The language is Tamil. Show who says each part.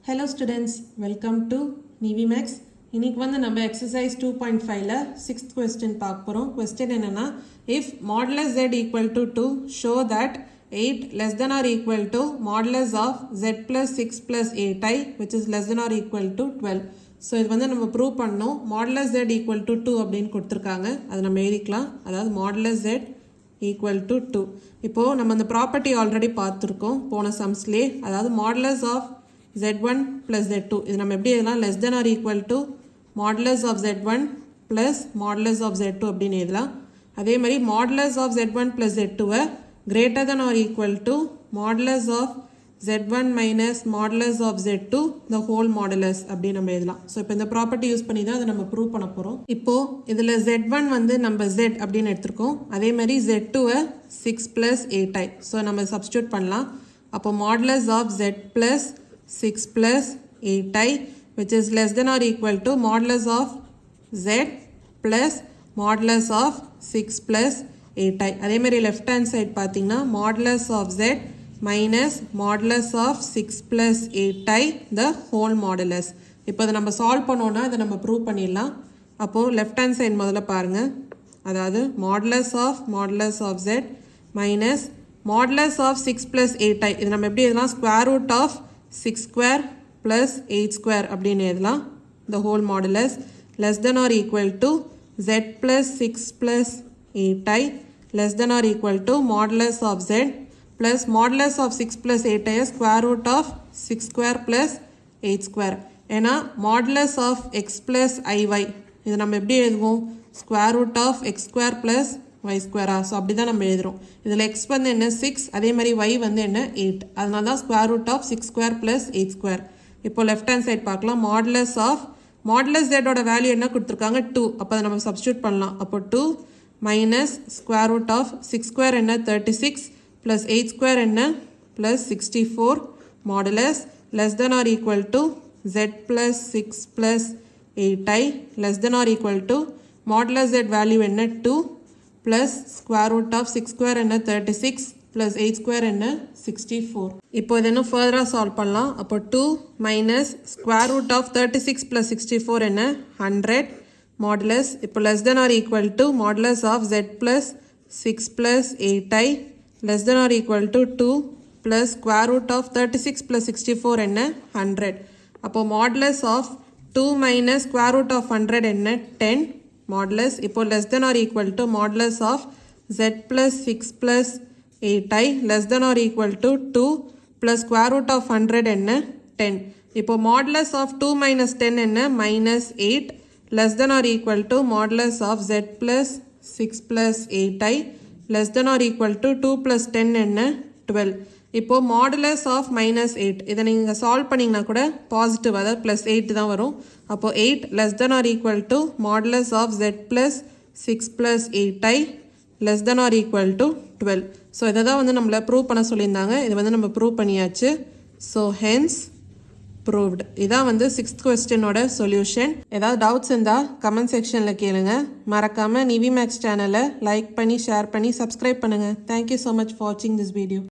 Speaker 1: Hello students, welcome to NiveMaths. இன்னைக்கு வந்து நம்ம exercise 2.5ல 6th question பார்க்க போறோம். Question என்னன்னா, if modulus z equal to 2, show that 8 less than or equal to modulus of z plus 6 plus 8i which is less than or equal to 12. So இது வந்து நம்ம prove பண்ணோம். Modulus z equal to 2 அப்படின்னு கொடுத்திருக்காங்க. அது நம்ம எழுதிக்கலாம். அதாவது modulus z equal to 2. இப்போ நம்ம அந்த ப்ராப்பர்ட்டி ஆல்ரெடி பார்த்துருக்கோம் போன சம்ஸ்லே. அதாவது modulus of z1 plus z2 இது நம்ம எப்படி எழுதலாம், less than or equal to modulus of z1 plus modulus of z2 அப்படின்னு எழுதலாம். அதே மாதிரி modulus of z1 plus z2 greater than or equal to modulus of z1 minus modulus of z2 the whole modulus அப்படின்னு நம்ம எழுதலாம். ஸோ இப்போ இந்த ப்ராப்பர்ட்டி யூஸ் பண்ணி தான் அதை நம்ம ப்ரூவ் பண்ண போகிறோம். இப்போது இதில் z1 வந்து நம்ம z அப்படின்னு எடுத்திருக்கோம். அதே மாதிரி z2 6 plus 8i. ஸோ நம்ம சப்ஸ்டியூட் பண்ணலாம். அப்போ modulus of z plus 6 plus 8i which is less than or equal to modulus of z plus modulus of 6 plus 8i. அதே மாதிரி left hand side பார்த்தீங்கன்னா modulus of z minus modulus of 6 plus 8i the whole modulus. இப்போ அதை நம்ம சால்வ் பண்ணோன்னா இதை நம்ம ப்ரூவ் பண்ணிடலாம். அப்போது left hand side முதல்ல பாருங்கள். அதாவது modulus of z minus modulus of 6 plus 8i இது நம்ம எப்படி எழுதலாம், square root of 6 square plus 8 square அப்படின்னு எழுதலாம். the whole modulus less than or equal to z plus 6 plus 8i less than or equal to modulus of z plus modulus of 6 plus 8i square root of 6 square plus 8 square. ஏன்னா modulus of x plus iy இது நம்ம எப்படி எழுதுவோம், square root of x square plus y square. So அப்படி தான் நம்ம எழுதுகிறோம். இதில் x வந்து என்ன 6, அதே மாதிரி y வந்து என்ன 8. அதனால தான் square root of 6 square plus 8 square. இப்போ லெஃப்ட் ஹேண்ட் சைட் பார்க்கலாம். modulus z ஓட வேல்யூ என்ன கொடுத்துருக்காங்க 2. அப்போ அதை நம்ம சப்ஸ்டியூட் பண்ணலாம். அப்போ 2 minus square root of 6 square என்ன 36 plus 8 ஸ்கொயர் என்ன plus 64 modulus less than or equal to z plus 6 plus 8i less than or equal to modulus z value என்ன 2 plus square root of 6 square என்ன 36 plus 8 square என்ன 64. இப்போ இது இன்னும் ஃபர்தராக சால்வ் பண்ணலாம். அப்போ 2 minus square root of 36 plus 64 என்ன 100 modulus இப்போ less than or equal to modulus of z plus 6 plus 8i less than or equal to 2 plus square root of 36 plus 64 என்ன 100. அப்போ modulus of 2 minus square root of 100 என்ன 10 modulus இப்போ less than or equal to modulus of z plus 6 plus 8i less than or equal to 2 plus square root of 100 என்ன 10. இப்போ modulus of 2 minus 10 என்ன minus 8 less than or equal to modulus of z plus 6 plus 8i less than or equal to 2 plus 10 என்ன 12. இப்போ modulus of minus 8 இதை நீங்கள் சால்வ் பண்ணிங்கன்னா கூட பாசிட்டிவ் அதாவது plus 8 தான் வரும். அப்போ 8 less than or equal to modulus of z plus 6 plus 8i less than or equal to 12. So இதை தான் வந்து நம்மளை ப்ரூவ் பண்ண சொல்லியிருந்தாங்க. இது வந்து நம்ம ப்ரூவ் பண்ணியாச்சு. So hence proved. இதான் வந்து 6th கொஸ்டினோட சொல்யூஷன். ஏதாவது டவுட்ஸ் இருந்தால் கமெண்ட் செக்ஷனில் கேளுங்க. மறக்காமல் NiveMaths சேனலை லைக் பண்ணி ஷேர் பண்ணி சப்ஸ்கிரைப் பண்ணுங்கள். தேங்க்யூ ஸோ மச் ஃபார் வாட்சிங் திஸ் வீடியோ.